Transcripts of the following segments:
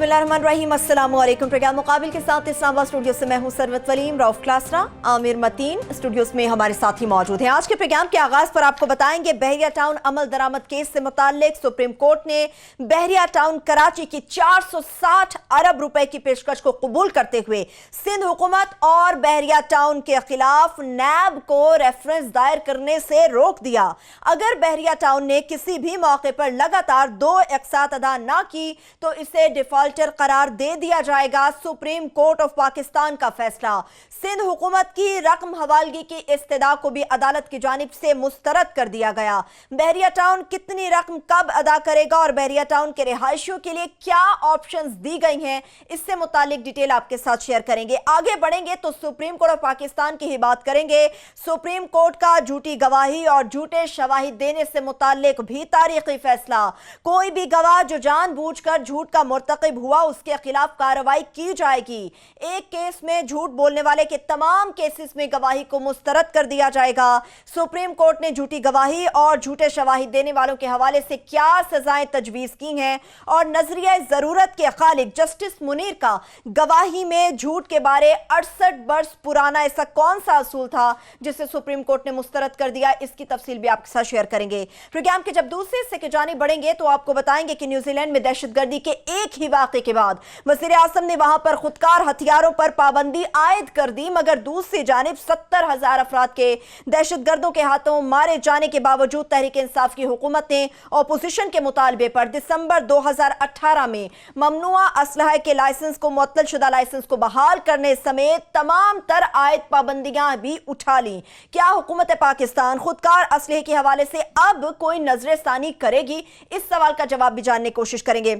बिस्मिल्लाहिर्रहमानिर्रहीम, अस्सलामु अलैकुम। प्रोग्राम मुकाबिल के साथ इस्लामाबाद स्टूडियो से मैं हूं सरवत वलीम, रऊफ क्लासरा, आमिर मतीन स्टूडियोज में हमारे साथी मौजूद हैं। आज के प्रोग्राम के आगाज पर आपको बताएंगे बहरिया टाउन अमल दरामद केस से मुताल्लिक सुप्रीम कोर्ट ने बहरिया टाउन कराची की 460 अरब रुपए की पेशकश को कबूल करते हुए सिंध हुकूमत और बहरिया टाउन के खिलाफ नैब को रेफरेंस दायर करने से रोक दिया। अगर बहरिया टाउन ने किसी भी मौके पर लगातार 2 अक़सात अदा ना की तो इसे डिफॉल्टर करार दे दिया जाएगा। सुप्रीम कोर्ट ऑफ पाकिस्तान का फैसला। सिंध हुकूमत की रकम हवालगी की इस्तदा को भी अदालत की जानिब से मुस्तरद कर दिया गया। बहरिया टाउन कितनी रकम कब अदा करेगा और बहरिया टाउन के रिहायशियों के लिए क्या ऑप्शंस दी गई हैं, इससे मुतालिक डिटेल आपके साथ शेयर करेंगे। आगे बढ़ेंगे तो सुप्रीम कोर्ट ऑफ पाकिस्तान की ही बात करेंगे। सुप्रीम कोर्ट का झूठी गवाही और झूठे शवाहिद देने से मुतालिक भी तारीखी फैसला। कोई भी गवाह जो जानबूझकर झूठ का मुर्तकिब हुआ उसके खिलाफ कार्रवाई की जाएगी। एक केस में झूठ बोलने वाले के तमाम केसेस में गवाही को मुस्तरद कर दिया जाएगा। सुप्रीम कोर्ट ने झूठी गवाही और झूठे शवाहिद देने वालों के हवाले से क्या सजाएं तजवीज की हैं और नजरिया जरूरत के खालिक जस्टिस मुनीर का गवाही में झूठ के बारे 68 वर्ष पुराना ऐसा कौन सा असूल था जिसे सुप्रीम कोर्ट ने मुस्तरद कर दिया, इसकी तफसील भी आपके साथ शेयर करेंगे। प्रोग्राम के जब दूसरे हिस्से की जानिब बढ़ेंगे तो आपको बताएंगे कि न्यूजीलैंड में दहशतगर्दी के एक ही वाक़े के बाद वज़ीर आज़म ने वहां पर खुदकार हथियारों पर पाबंदी आयद कर दी, मगर दूसरी जानिब 70,000 अफराद के दहशतगर्दों के हाथों मारे जाने के बावजूद तहरीक इंसाफ की हुकूमत ने ऑपोजिशन के मुतालबे पर दिसंबर 2018 में ममनुआ असलहा के लाइसेंस को मुअत्तल शुदा लाइसेंस को बहाल करने समेत तमाम तर आयद पाबंदियां भी उठा ली। क्या हुकूमत पाकिस्तान खुदकार असलहे के हवाले से अब कोई नजरसानी करेगी? इस सवाल का जवाब भी जानने की कोशिश करेंगे।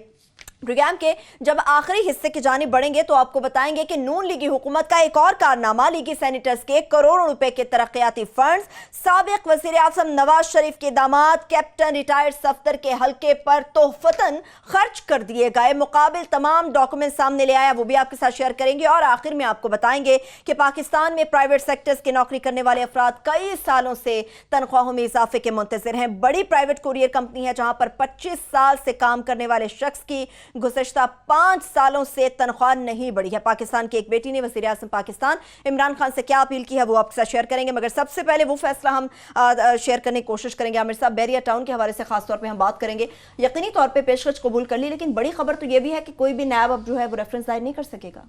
प्रोग्राम के जब आखिरी हिस्से की जानिब बढ़ेंगे तो आपको बताएंगे कि नून लीगी हुकूमत का एक और कारनामा, लीगी सैनिटर्स के करोड़ों रुपए के तरक्याती फंड्स साबिक वज़ीर आज़म नवाज शरीफ के दामाद कैप्टन रिटायर्ड सफ्दर के हल्के पर तोहफतन खर्च कर दिए गए। मुकाबिल तमाम डॉक्यूमेंट सामने ले आया, वो भी आपके साथ शेयर करेंगे। और आखिर में आपको बताएंगे कि पाकिस्तान में प्राइवेट सेक्टर्स की नौकरी करने वाले अफराद कई सालों से तनख्वाहों में इजाफे के मुंतज़िर हैं। बड़ी प्राइवेट कुरियर कंपनी है जहां पर 25 साल से काम करने वाले शख्स की गुज़श्ता 5 सालों से तनख्वाह नहीं बढ़ी है। पाकिस्तान की एक बेटी ने वज़ीर आज़म पाकिस्तान इमरान खान से क्या अपील की है वो आपके साथ शेयर करेंगे, मगर सबसे पहले वो फैसला हम शेयर करने की कोशिश करेंगे। आमिर साहब, बहरिया टाउन के हवाले से खास तौर पे हम बात करेंगे। यकीनी तौर पे पेशकश कबूल कर ली, लेकिन बड़ी खबर तो ये भी है कि कोई भी नायब अब जो है वो रेफरेंस दायर नहीं कर सकेगा।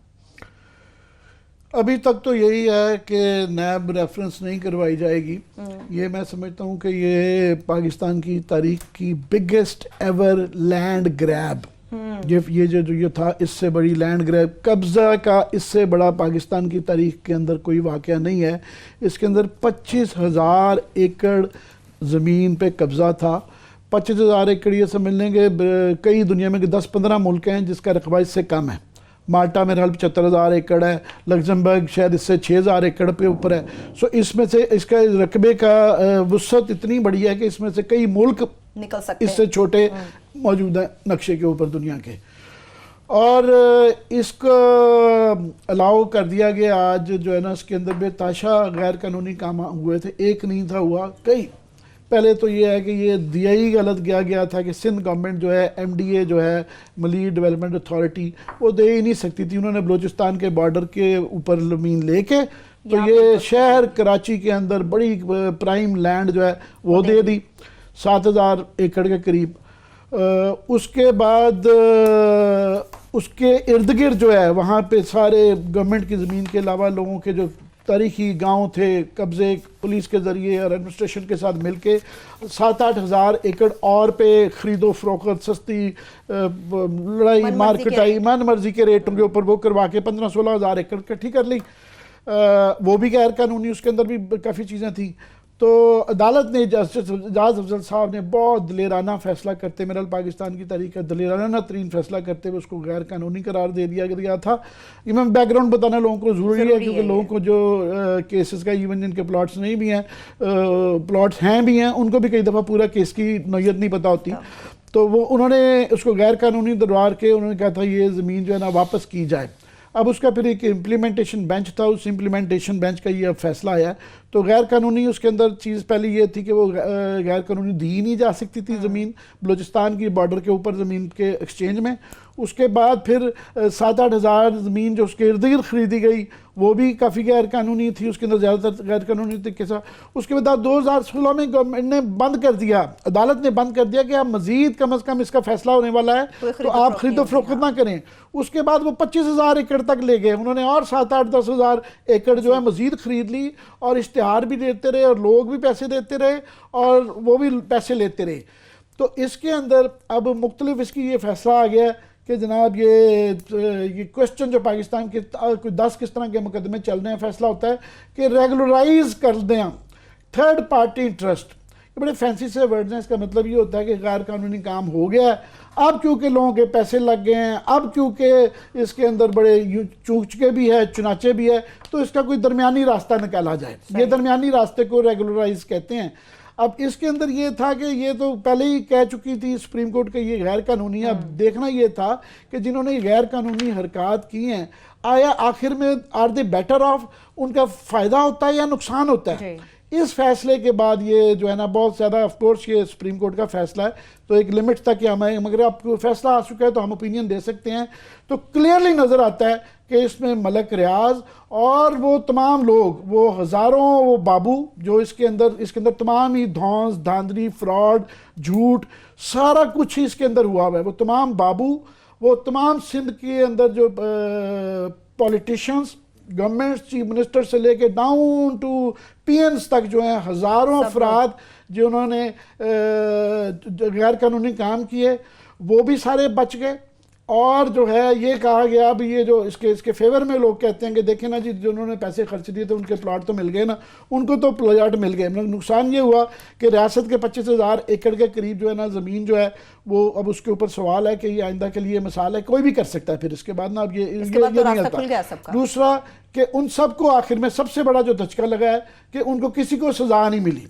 अभी तक तो यही है कि नैब रेफरेंस नहीं करवाई जाएगी। ये मैं समझता हूँ कि ये पाकिस्तान की तारीख की बिगेस्ट एवर लैंड ग्रैब, ये जो था, इससे बड़ी लैंड ग्रैब, कब्जा का इससे बड़ा पाकिस्तान की तारीख के अंदर कोई वाक़या नहीं है। इसके अंदर 25,000 एकड़ ज़मीन पे कब्ज़ा था। 25,000 एकड़ ये समझ लेंगे कई दुनिया में 10-15 मुल्क हैं जिसका रकबा इससे कम है। माल्टा मेरे हाल 75,000 एकड़ है, लग्जमबर्ग शायद इससे 6,000 एकड़ पे ऊपर है। सो इसमें से इसका रकबे का वुसअत इतनी बड़ी है कि इसमें से कई मुल्क निकल सकते हैं, इससे छोटे मौजूद हैं नक्शे के ऊपर दुनिया के। और इसको अलाउ कर दिया गया। आज जो है ना, इसके अंदर बेताशा गैर कानूनी काम हुए थे, एक नहीं था हुआ, कई। पहले तो ये है कि ये दिया ही गलत गया था कि सिंध गवर्नमेंट जो है, MDA जो है, मलीर डेवलपमेंट अथॉरिटी, वो दे ही नहीं सकती थी। उन्होंने बलूचिस्तान के बॉर्डर के ऊपर ज़मीन लेके तो ये शहर कराची के अंदर बड़ी प्राइम लैंड जो है वो दे दी, 7,000 एकड़ के करीब। उसके बाद उसके इर्द गिर्द जो है वहाँ पे सारे गवर्नमेंट की ज़मीन के अलावा लोगों के जो तारीखी गांव थे, कब्ज़े पुलिस के ज़रिए और एडमिनिस्ट्रेशन के साथ मिलके 7-8 हज़ार एकड़ और पे ख़रीदो फरोख्त, सस्ती लड़ाई मार कटाई, मन मर्जी के रेटों के ऊपर वो करवा के 15-16 हज़ार एकड़ इकट्ठी कर ली। वो भी गैर कानूनी, उसके अंदर भी काफ़ी चीज़ें थी। तो अदालत ने, जस्टिस एजाज अफजल साहब ने बहुत दलेराना फैसला करते, मेरा पाकिस्तान की तारीख का दलेराना तरीन फैसला करते हुए उसको गैर कानूनी करार दे दिया गया था। इवन बैकग्राउंड बताना लोगों को ज़रूरी है, क्योंकि लोगों को जो केसेस का, इवन जिनके प्लॉट्स नहीं भी हैं, प्लॉट्स हैं भी हैं, उनको भी कई दफ़ा पूरा केस की नौयत नहीं पता होती। तो वो उन्होंने उसको गैर कानूनी दरबार के उन्होंने कहा था ये ज़मीन जो है ना वापस की जाए। अब उसका फिर एक इम्प्लीमेंटेशन बेंच था, उस इम्प्लीमेंटेशन बेंच का ये फैसला आया। तो गैर कानूनी उसके अंदर चीज़ पहले ये थी कि वो गैर कानूनी दी नहीं जा सकती थी ज़मीन बलूचिस्तान की बॉर्डर के ऊपर ज़मीन के एक्सचेंज में। उसके बाद फिर 7-8 हज़ार ज़मीन जो उसके इर्द गिर्द खरीदी गई वो भी काफ़ी गैर कानूनी थी, उसके अंदर ज़्यादातर गैर कानूनी तरीके से। उसके बाद 2016 में गवर्नमेंट ने बंद कर दिया, अदालत ने बंद कर दिया कि आप मज़ीद कम अज़ कम इसका फैसला होने वाला है तो आप खरीदो फरोख्त ना करें। उसके बाद वो 25,000 एकड़ तक ले गए उन्होंने, और 7-8-10 हज़ार एकड़ जो है मज़ीद खरीद ली, और इश्तिहार भी देते रहे और लोग भी पैसे देते रहे और वो भी पैसे लेते रहे। तो इसके अंदर अब मुख्तलिफ इसकी ये फैसला आ गया कि जनाब ये क्वेश्चन जो पाकिस्तान के कोई 10 किस तरह के मुकदमे चल रहे हैं, फैसला होता है कि रेगुलराइज कर दें थर्ड पार्टी इंटरेस्ट। ये बड़े फैंसी से वर्ड्स हैं, इसका मतलब ये होता है कि गैर कानूनी काम हो गया है, अब क्योंकि लोगों के पैसे लग गए हैं, अब क्योंकि इसके अंदर बड़े चूचके भी है, चुनाचे भी है, तो इसका कोई दरमियानी रास्ता निकाला जाए। ये दरमियानी रास्ते को रेगुलराइज कहते हैं। अब इसके अंदर ये था कि ये तो पहले ही कह चुकी थी सुप्रीम कोर्ट के ये गैर कानूनी है। अब देखना ये था कि जिन्होंने गैर कानूनी हरकत की हैं, आया आखिर में आर दे बेटर ऑफ, उनका फ़ायदा होता है या नुकसान होता है। इस फैसले के बाद ये जो है ना बहुत ज़्यादा, ऑफ कोर्स ये सुप्रीम कोर्ट का फैसला है तो एक लिमिट तक हमें, मगर आपको फैसला आ चुका है तो हम ओपिनियन दे सकते हैं। तो क्लियरली नज़र आता है कि इसमें मलक रियाज और वो तमाम लोग, वो हज़ारों वो बाबू जो इसके अंदर तमाम ही धौंस धांधली फ्रॉड झूठ सारा कुछ ही इसके अंदर हुआ हुआ है। वो तमाम बाबू, वो तमाम सिंध के अंदर जो पॉलिटिशियंस, गवर्नमेंट चीफ मिनिस्टर से लेके डाउन टू पीएन्स तक जो है हज़ारों अफराद जिन्होंने गैर कानूनी काम किए वो भी सारे बच गए। और जो है ये कहा गया, अब ये जो इसके फेवर में लोग कहते हैं कि देखें ना जी, जिन्होंने पैसे खर्च दिए थे उनके प्लॉट तो मिल गए ना, उनको तो प्लॉट मिल गए। मतलब नुकसान ये हुआ कि रियासत के 25,000 एकड़ के करीब जो है ना ज़मीन जो है वो, अब उसके ऊपर सवाल है कि ये आइंदा के लिए मिसाल है, कोई भी कर सकता है फिर इसके बाद ना। अब ये नहीं होता। दूसरा कि उन सबको आखिर में सबसे बड़ा जो धचका लगा है कि उनको किसी को सजा नहीं मिली।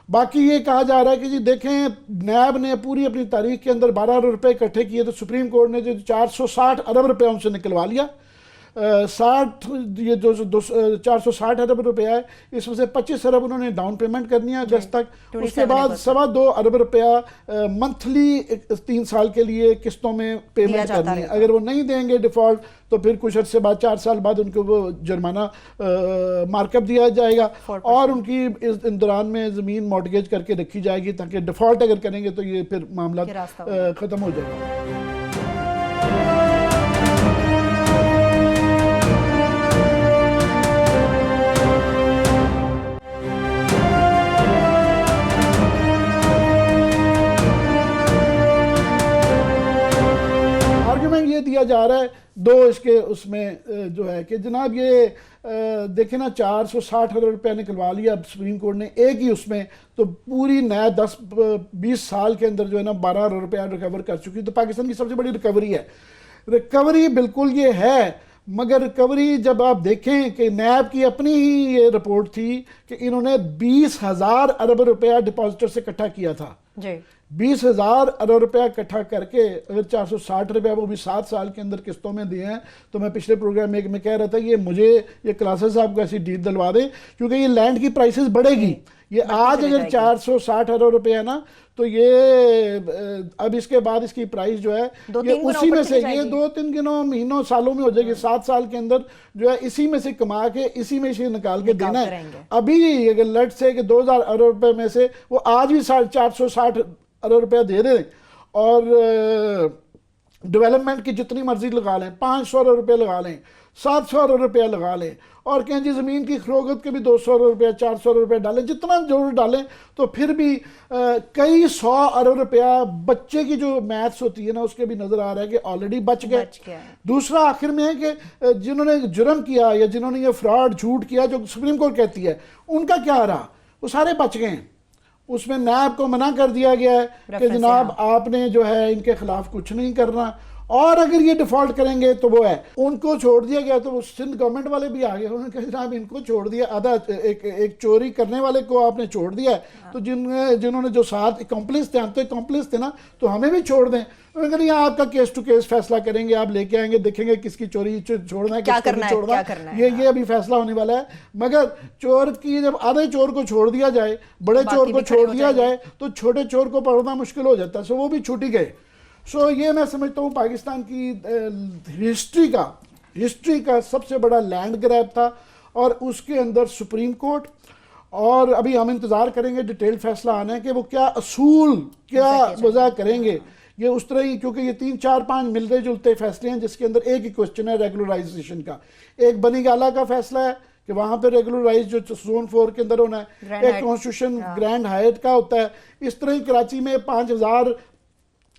बाकी ये कहा जा रहा है कि जी देखें, नैब ने पूरी अपनी तारीख के अंदर 12 अरब रुपये इकट्ठे किए तो सुप्रीम कोर्ट ने जो 460 अरब रुपये उनसे निकलवा लिया। 460 अरब रुपया है, इसमें से 25 अरब उन्होंने डाउन पेमेंट करनी है अगस्त तक। उसके बाद 2.25 अरब रुपया मंथली 3 साल के लिए किस्तों में पेमेंट करनी है। अगर वो नहीं देंगे डिफॉल्ट तो फिर कुछ अर्से बाद 4 साल बाद उनको वो जुर्माना मार्कअप दिया जाएगा और उनकी इस दौरान में ज़मीन मॉर्टगेज करके रखी जाएगी ताकि डिफ़ॉल्ट अगर करेंगे तो ये फिर मामला ख़त्म हो जाएगा। ये दिया जा रहा है दो इसके उसमें जो है कि जनाब ये देखे ना 460 अरब रुपया निकलवा लिया अब सुप्रीम कोर्ट ने एक ही उसमें, तो पूरी नया 10-20 साल के अंदर जो है ना 12 अरब रुपया रिकवर कर चुकी। तो पाकिस्तान की सबसे बड़ी रिकवरी है। रिकवरी बिल्कुल ये है, मगर रिकवरी जब आप देखें कि नैब की अपनी ही ये रिपोर्ट थी कि इन्होंने 20,000 अरब रुपया डिपॉजिटर से इकट्ठा किया था जी। 20,000 अरब रुपया इकट्ठा करके अगर 460 रुपया वो भी 7 साल के अंदर किस्तों में दिए हैं, तो मैं पिछले प्रोग्राम में कह रहा था ये मुझे ये क्लासेस आपको ऐसी डील दिलवा दें क्योंकि ये लैंड की प्राइसेस बढ़ेगी। ये आज अगर 460 अरब रुपया है ना तो ये अब इसके बाद इसकी प्राइस जो है ये उसी में से ये 2-3 दिनों महीनों सालों में हो जाएगी। 7 साल के अंदर जो है इसी में से कमा के इसी में से निकाल के देना है। अभी अगर लट से कि 2,000 अरब रुपये में से वो आज भी 460 अरब रुपया दे दें और डेवलपमेंट की जितनी मर्जी लगा लें, 500 अरब रुपये लगा लें, 700 अरब रुपया लगा लें और कहें जी ज़मीन की खरोगत के भी 200 अरब रुपया 400 अरब रुपया डालें, जितना जोर डालें तो फिर भी कई 100 अरब रुपया बच्चे की जो मैथ्स होती है ना उसके भी नज़र आ रहा है कि ऑलरेडी बच गए। दूसरा आखिर में है कि जिन्होंने जुर्म किया या जिन्होंने ये फ्रॉड झूठ किया जो सुप्रीम कोर्ट कहती है उनका क्या रहा, वो सारे बच गए हैं। उसमें नैब को मना कर दिया गया है कि जनाब आपने जो है इनके खिलाफ कुछ नहीं करना और अगर ये डिफॉल्ट करेंगे तो वो है। उनको छोड़ दिया गया तो वो सिंध गवर्नमेंट वाले भी आ गए, उन्होंने कहा जनाब इनको छोड़ दिया, आधा एक चोरी करने वाले को आपने छोड़ दिया है तो जिन्होंने जो साथ अकॉम्प्लिस थे, हम तो अकॉम्प्लिस थे ना, तो हमें भी छोड़ दें। अगर यहाँ आपका केस टू केस फैसला करेंगे, आप लेके आएंगे, देखेंगे किसकी चोरी छोड़ना है, किसको नहीं छोड़ना, ये अभी फैसला होने वाला है। मगर चोर की जब आधे चोर को छोड़ दिया जाए, बड़े चोर को छोड़ दिया जाए तो छोटे चोर को पकड़ना मुश्किल हो जाता है, सो वो भी छूट ही गए। सो ये मैं समझता हूँ पाकिस्तान की हिस्ट्री का सबसे बड़ा लैंड ग्रैब था, और उसके अंदर सुप्रीम कोर्ट, और अभी हम इंतज़ार करेंगे डिटेल्ड फैसला आना है कि वो क्या असूल क्या वजह करेंगे। ये उस तरह ही, क्योंकि ये 3-4-5 मिलते जुलते फैसले हैं जिसके अंदर एक ही क्वेश्चन है रेगुलराइजेशन का। एक बनी गाला का फैसला है कि वहाँ पे रेगुलराइज जो जोन 4 के अंदर होना है, एक कॉन्स्टिट्यूशन ग्रैंड हाइट का होता है। इस तरह ही कराची में 5000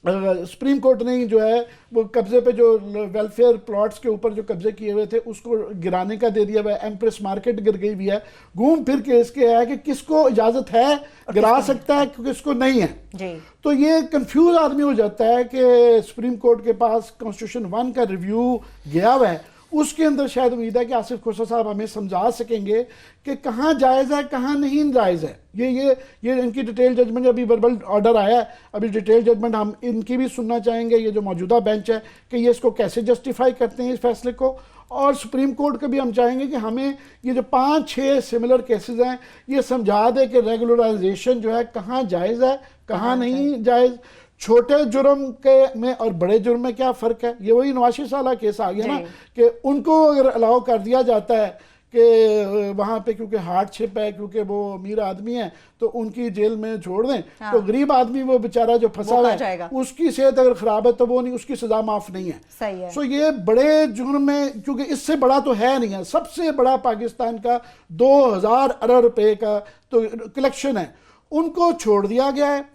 सुप्रीम कोर्ट ने जो है वो कब्जे पे जो वेलफेयर प्लॉट्स के ऊपर जो कब्जे किए हुए थे उसको गिराने का दे दिया हुआ है। एम्प्रेस मार्केट गिर गई हुई है। घूम फिर के इसके है कि किसको इजाजत है गिरा सकता है, किसको नहीं है जी। तो ये कंफ्यूज आदमी हो जाता है कि सुप्रीम कोर्ट के पास कॉन्स्टिट्यूशन 1 का रिव्यू गया हुआ है, उसके अंदर शायद उम्मीद है कि आसिफ खोसा साहब हमें समझा सकेंगे कि कहाँ जायज़ है कहाँ नहीं जायज़ है। ये इनकी डिटेल जजमेंट, अभी वर्बल ऑर्डर आया है, अभी डिटेल जजमेंट हम इनकी भी सुनना चाहेंगे, ये जो मौजूदा बेंच है कि ये इसको कैसे जस्टिफाई करते हैं इस फैसले को। और सुप्रीम कोर्ट का भी हम चाहेंगे कि हमें ये जो 5-6 सिमिलर केसेस हैं ये समझा दे कि रेगुलराइजेशन जो है कहाँ जायज़ है कहाँ नहीं जायज़, छोटे जुर्म के में और बड़े जुर्म में क्या फ़र्क है। ये वही नवाज शरीफ वाला केस आ गया ना कि उनको अगर अलाउ कर दिया जाता है कि वहाँ पे क्योंकि हार्डशिप है, क्योंकि वो अमीर आदमी है तो उनकी जेल में छोड़ दें, हाँ। तो गरीब आदमी वो बेचारा जो फंसा हुआ है उसकी सेहत अगर ख़राब है तो वो नहीं, उसकी सज़ा माफ़ नहीं है। सही है। सो ये बड़े जुर्म में, क्योंकि इससे बड़ा तो है नहीं है, सबसे बड़ा पाकिस्तान का 2000 अरब रुपए का तो कलेक्शन है, उनको छोड़ दिया गया है।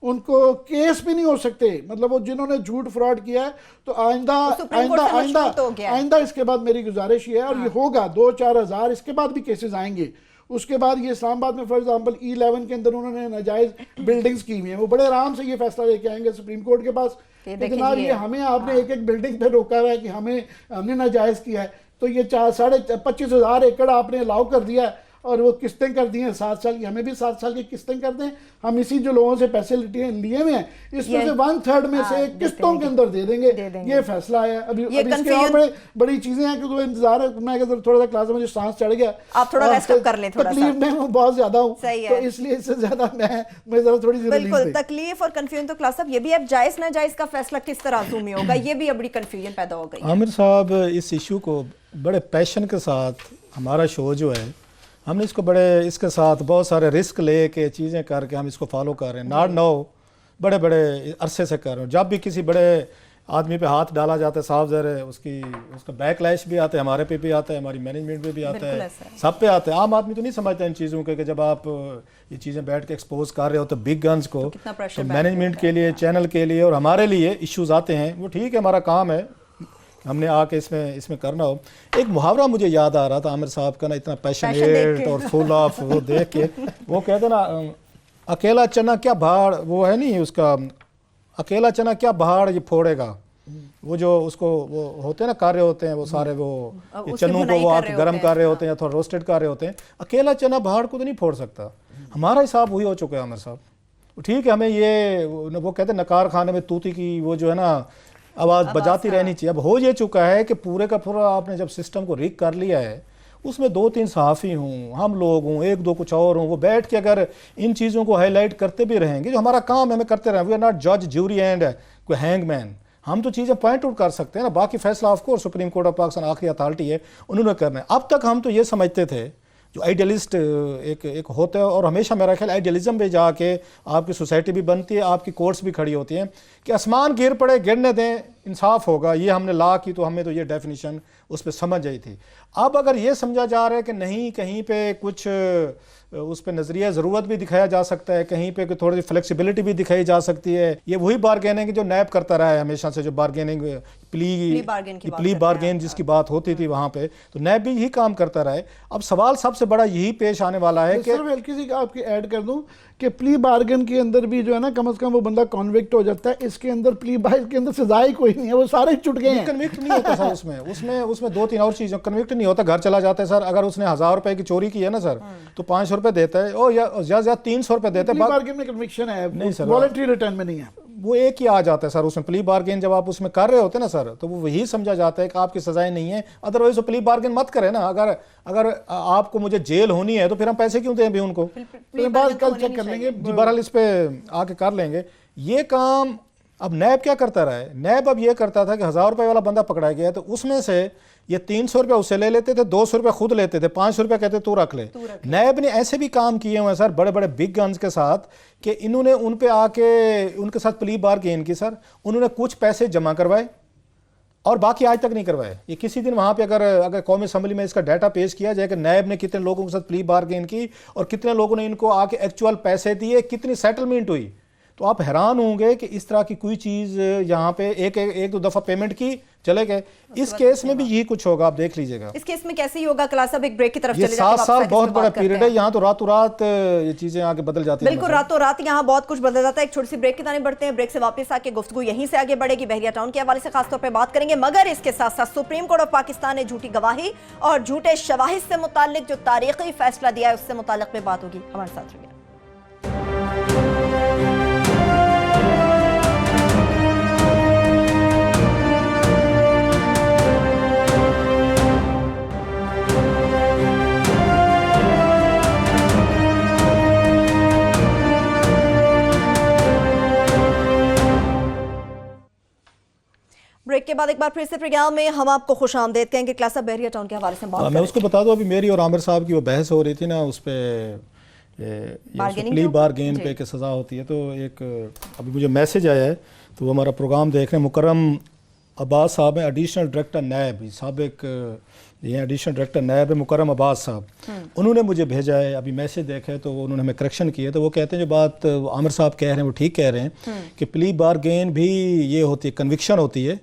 उनको केस भी नहीं हो सकते, मतलब वो जिन्होंने झूठ फ्रॉड किया है तो आइंदा इसके बाद मेरी गुजारिश ये है, और ये होगा 2-4 हज़ार इसके बाद भी केसेस आएंगे। उसके बाद ये इस्लामाबाद में फॉर एग्जांपल E11 के अंदर उन्होंने नाजायज बिल्डिंग्स की हुई हैं, वो बड़े आराम से ये फैसला लेके आएंगे सुप्रीम कोर्ट के पास कि जनाब ये हमें आपने एक बिल्डिंग पे रोका हुआ है कि हमने नाजायज किया है, तो ये 25,000 एकड़ आपने अलाउ कर दिया है और वो किस्तें कर दी हैं 7 साल की, हमें भी 7 साल की किस्तें कर दें। हम इसी जो लोगों से पैसे लिए हुए हैं इसमें से 1/3 में से किस्तों के अंदर दे देंगे। ये फैसला है। अभी इसके और बड़ी चीजें हैं क्योंकि इंतजार है। मैं अगर थोड़ा सा क्लास में मुझे सांस चढ़ गया, आप थोड़ा रेस्ट कर लें, थोड़ा तकलीफ में बहुत ज्यादा हूँ तो इसलिए इससे ज्यादा मैं जरा थोड़ी बिल्कुल तकलीफ और कंफ्यूजन। तो क्लास साहब ये भी अब जायज ना जायज का फैसला किस तरह में होगा, ये भी अब बड़ी कंफ्यूजन पैदा हो गई। आमिर साहब इस इशू को बड़े पैशन के साथ, हमारा शो जो है हमने इसको बड़े इसके साथ बहुत सारे रिस्क ले के चीज़ें करके हम इसको फॉलो कर रहे हैं। नॉट नो बड़े बड़े अरसे से कर रहे हैं। जब भी किसी बड़े आदमी पे हाथ डाला जाता है, साफ ज़र है उसका बैकलैश भी आता है, हमारे पे भी आता है, हमारी मैनेजमेंट पे भी आता है, सब पे आता है। आम आदमी तो नहीं समझता इन चीज़ों के कि जब आप ये चीज़ें बैठ के एक्सपोज कर रहे हो तो बिग गन्स को, तो मैनेजमेंट के लिए, चैनल के लिए और हमारे लिए इश्यूज़ आते हैं। वो ठीक है, हमारा काम है, हमने आके इसमें करना हो। एक मुहावरा मुझे याद आ रहा था आमिर साहब का ना, इतना पैशनेट और फुल ऑफ वो देख के, वो कहते ना अकेला चना क्या भाड़, वो है नहीं उसका, अकेला चना क्या भाड़ ये फोड़ेगा। वो जो उसको वो होते हैं ना कार्य होते हैं वो सारे वो चनों को वो आप गर्म कर रहे होते हैं या थोड़ा रोस्टेड कर रहे होते हैं। अकेला चना भाड़ को तो नहीं फोड़ सकता। हमारा हिसाब वही हो चुका है आमिर साहब। ठीक है, हमें ये वो कहते हैं नकार खाने में तूती की वो जो है ना आवाज़ बजाती रहनी चाहिए। अब हो ये चुका है कि पूरे का पूरा आपने जब सिस्टम को रिक कर लिया है, उसमें 2-3 सहाफ़ी हों, हम लोग हों, 1-2 कुछ और हों, वो बैठ के अगर इन चीज़ों को हाईलाइट करते भी रहेंगे, जो हमारा काम है हमें करते रहें। वी आर नॉट जज, ज्यूरी एंड कोई हैंगमैन। हम तो चीज़ें पॉइंट आउट कर सकते हैं ना, बाकी फैसला of course supreme court of Pakistan आखिरी अथॉरिटी है, उन्होंने करना है। अब तक हम तो ये समझते थे, जो आइडियलिस्ट एक होता है, और हमेशा मेरा ख्याल आइडियलिज्म पे जाके आपकी सोसाइटी भी बनती है, आपकी कोर्ट्स भी खड़ी होती हैं कि आसमान गिर पड़े गिरने दें, इंसाफ होगा। ये हमने ला की तो हमें तो ये डेफिनेशन उस पर समझ आई थी। अब अगर ये समझा जा रहा है कि नहीं, कहीं पे कुछ उस पर नज़रिया ज़रूरत भी दिखाया जा सकता है, कहीं पे थोड़ी सी फ्लेक्सिबिलिटी भी दिखाई जा सकती है। ये वही बार्गेनिंग जो नैब करता रहा है हमेशा से, जो बार्गेनिंग प्ली बार्गेन जिसकी बात होती थी वहाँ पे, तो नैब भी यही काम करता रहा है। अब सवाल सबसे बड़ा यही पेश आने वाला है कि सर किसी का आपकी ऐड कर दूं कि प्ली बार्गेन के अंदर भी जो है ना, कम से कम वो बंदा कॉन्विक्ट हो जाता है। इसके अंदर प्ली बार्गेन के अंदर सजा ही कोई नहीं है, वो सारे चुट गए हैं। कन्विक्ट नहीं होता सर उसमें 2-3 और चीज़ें कन्विक्ट नहीं होता, घर चला जाता है सर। अगर उसने 1000 रुपए की चोरी की है ना सर, तो 500 रुपए देता है, और या 300 रुपए देता है। प्ली बार्गेन में कन्विक्शन है, नहीं सर, वॉलंटरी रिटर्न में नहीं है। वो एक ही आ जाता है सर उसमें। प्ली बार्गेन जब आप उसमें कर रहे होते हैं ना सर, तो वो वही समझा जाता है कि आपकी सजाएं नहीं है। अदरवाइज वो प्ली बार्गेन मत करें ना। अगर आपको मुझे जेल होनी है तो फिर हम पैसे क्यों दें भी उनको? बात कल चेक कर लेंगे जी, बहरहाल इस पे आके कर लेंगे। ये काम अब नैब क्या करता रहा है, नैब अब ये करता था कि 1000 रुपये वाला बंदा पकड़ा गया तो उसमें से ये 300 रुपये उससे ले लेते थे, 200 रुपये खुद लेते थे, 500 रुपये कहते तू रख ले। नैब ने ऐसे भी काम किए हुए हैं सर बड़े बड़े बिग गन्स के साथ कि इन्होंने उन पे आके उनके साथ प्ली बारगेन की सर, उन्होंने कुछ पैसे जमा करवाए और बाकी आज तक नहीं करवाए। ये किसी दिन वहाँ पे अगर कौमी असम्बली में इसका डाटा पेश किया जाए कि नैब ने कितने लोगों के साथ प्ली बारगेन की और कितने लोगों ने इनको आके एक्चुअल पैसे दिए, कितनी सेटलमेंट हुई, तो आप हैरान होंगे कि इस तरह की कोई चीज़ यहाँ पे एक दो दफ़ा पेमेंट की चले गए। इस केस में भी यही कुछ होगा, आप देख लीजिएगा। इस केस में कैसे ही होगा क्लास, अब एक ब्रेक की तरफ ये चले जाते हैं। 7 साल बहुत बड़ा पीरियड है, यहाँ तो रातों रात ये चीज़ें आगे बदल जाती हैं। बिल्कुल रातों रात यहाँ बहुत कुछ बदल जाता है। एक छोटी सी ब्रेक की तरफ बढ़ते हैं, ब्रेक से वापस आके गुफ्तगू यहीं से आगे बढ़ेगी, बहरिया टाउन के हवाले से खासतौर पर बात करेंगे, मगर इसके साथ साथ सुप्रीम कोर्ट ऑफ पाकिस्तान ने झूठी गवाही और झूठे शवाहिद से मुताल्लिक जो तारीखी फैसला दिया है उससे मुताल्लिक में बात होगी। हमारे साथ रहिए। ब्रेक के बाद एक बार फिर से प्रोग्राम में हम आपको खुश आमदेद कहेंगे। क्लास ऑफ बहरिया टाउन के हवाले से बात मैं उसको बता दूं, अभी मेरी और आमिर साहब की वो बहस हो रही थी ना, उस पर प्ली बारगेन पे कि सज़ा होती है, तो एक अभी मुझे मैसेज आया है, तो वो हमारा प्रोग्राम देख रहे हैं, मुकर्रम अब्बास साहब हैं, एडिशनल डायरेक्टर नैब, साबिक ये एडिशनल डायरेक्टर नैब है मुकर्रम अब्बास साहब, उन्होंने मुझे भेजा है, अभी मैसेज देखा है तो उन्होंने हमें करेक्शन किया, तो वो कहते हैं जो बात आमिर साहब कह रहे हैं वो ठीक कह रहे हैं कि प्ली बारगेन भी ये होती है, कन्विक्शन होती है,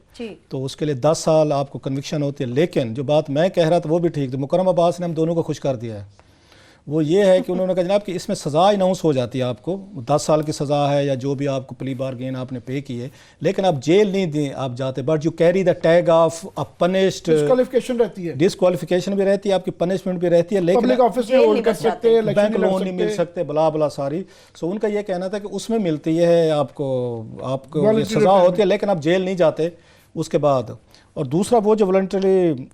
तो उसके लिए 10 साल आपको कन्विक्शन होती है। लेकिन जो बात मैं कह रहा था वो भी ठीक थी, मुकर्रम अब्बास ने हम दोनों को खुश कर दिया है। वो ये है कि उन्होंने कहा जनाब कि इसमें सज़ा अनाउंस हो जाती है, आपको 10 साल की सज़ा है या जो भी आपको प्ली बारगेन आपने पे की है, लेकिन आप जेल नहीं दें आप जाते, but you carry the tag of a punished, disqualification रहती है, डिस्क्वालिफिकेशन भी रहती है, आपकी पनिशमेंट भी रहती है, लेकिन पब्लिक ऑफिस में होल्ड कर सकते हैं, बैंक लोन नहीं मिल सकते, बला बला सारी। सो उनका ये कहना था कि उसमें मिलती है आपको ये सज़ा होती है, लेकिन आप जेल नहीं जाते उसके बाद। और दूसरा वो जो वॉलंटरी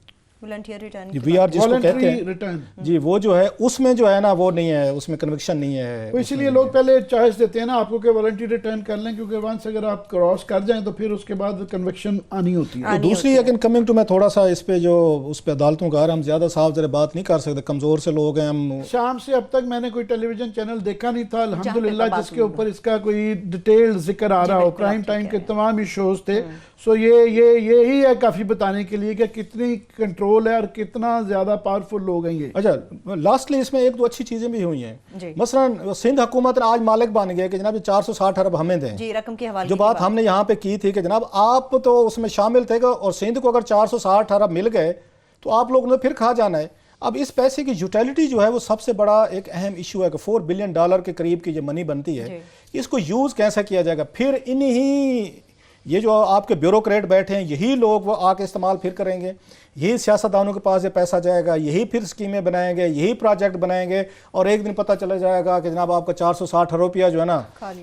VR जिसको कहते हैं रिटर्न, जी, वो जो है उसमें जो है ना वो नहीं है, उसमें कन्विक्शन नहीं है, तो इसीलिए लोग पहले चॉइस देते हैं ना आपको कि वॉलंटरी रिटर्न कर लें, क्योंकि वंस अगर आप क्रॉस कर जाएं तो फिर उसके बाद कन्विक्शन आनी होती है। तो दूसरी लेकिन कमिंग टू, मैं थोड़ा सा इस पे जो उस पे अदालतों का हम ज्यादा साफ जरा बात नहीं कर सकते, कमजोर से लोग हैं हम। शाम से अब तक मैंने कोई टेलीविजन चैनल देखा नहीं था अल्हम्दुलिल्लाह जिसके ऊपर इसका कोई डिटेल जिक्र आ रहा हो, प्राइम टाइम के तमाम ही शोज थे। सो यही है काफी बताने के लिए कि कितनी कंट्रोल है और कितना ज्यादा पावरफुल लोग हैं ये। अच्छा, लास्टली इसमें एक दो अच्छी चीजें भी हुई हैं, मसलन सिंध हुकूमत आज मालिक बन गया कि जनाब 460 अरब हमें दें जी, रकम के हवाले जो बात हमने यहाँ पे की थी कि जनाब आप तो उसमें शामिल थे और सिंध को अगर 460 अरब मिल गए तो आप लोगों ने फिर खा जाना है। अब इस पैसे की यूटिलिटी जो है वो सबसे बड़ा एक अहम इशू है कि $4 बिलियन के करीब की जो मनी बनती है, इसको यूज कैसे किया जाएगा। फिर इन्हीं ये जो आपके ब्यूरोक्रेट बैठे हैं यही लोग वो आके इस्तेमाल फिर करेंगे, यही सियासतदानों के पास ये पैसा जाएगा, यही फिर स्कीमें बनाएंगे, यही प्रोजेक्ट बनाएंगे, और एक दिन पता चला जाएगा कि जनाब आपका 460 रुपया जो है ना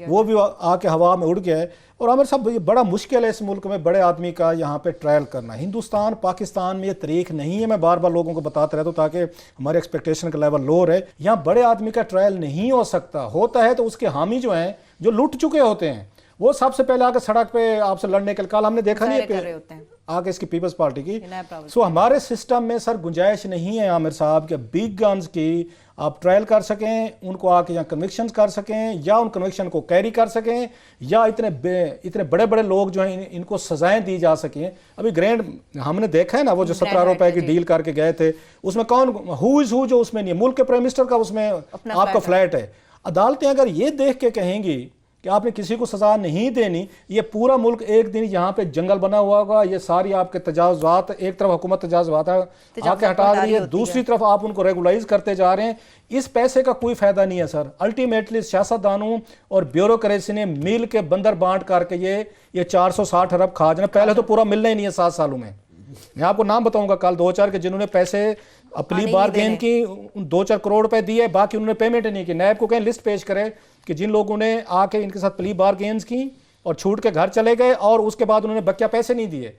वो भी आके हवा में उड़ गया है। और आमिर साहब ये बड़ा मुश्किल है इस मुल्क में बड़े आदमी का यहाँ पे ट्रायल करना। हिंदुस्तान पाकिस्तान में ये तरीक नहीं है, मैं बार बार लोगों को बताता रहता हूँ ताकि हमारे एक्सपेक्टेशन का लेवल लो रहे। यहाँ बड़े आदमी का ट्रायल नहीं हो सकता, होता है तो उसके हामी जो हैं जो लुट चुके होते हैं वो सबसे पहले आके सड़क पे आपसे लड़ने के कल हमने देखा नहीं है आगे इसकी पीपल्स पार्टी की। सो हमारे सिस्टम में सर गुंजाइश नहीं है आमिर साहब के बिग गन्स की आप ट्रायल कर सकें, उनको आके यहाँ कन्विक्शन कर सकें या उन कन्विक्शन को कैरी कर सकें, या इतने बड़े बड़े लोग जो हैं इनको सजाएं दी जा सकें। अभी ग्रैंड हमने देखा है ना वो जो 17 रुपए की डील करके गए थे, उसमें कौन हु इज हु जो उसमें नहीं है, मुल्क के प्राइम मिनिस्टर का उसमें आपका फ्लैट है। अदालतें अगर ये देख के कहेंगी कि आपने किसी को सजा नहीं देनी, ये पूरा मुल्क एक दिन यहाँ पे जंगल बना हुआ होगा। ये सारी आपके तजावुज़ात, एक तरफ हुकूमत तजावुज़ात आके हटा रही है, दूसरी तरफ आप उनको रेगुलाइज करते जा रहे हैं। इस पैसे का कोई फायदा नहीं है सर। अल्टीमेटली सियासतदानों और ब्यूरोक्रेसी ने मिल के बंदर बांट करके ये 460 अरब खा जाना। पहले तो पूरा मिलना ही नहीं है 7 सालों में। मैं आपको नाम बताऊंगा कल 2-4 के जिन्होंने पैसे अपनी बारगेन की 2-4 करोड़ रुपए दिए, बाकी उन्होंने पेमेंट नहीं की। नैब को कहें लिस्ट पेश करे कि जिन लोगों ने आके इनके साथ प्ली बारगेन्स की और छूट के घर चले गए और उसके बाद उन्होंने बकिया पैसे नहीं दिए।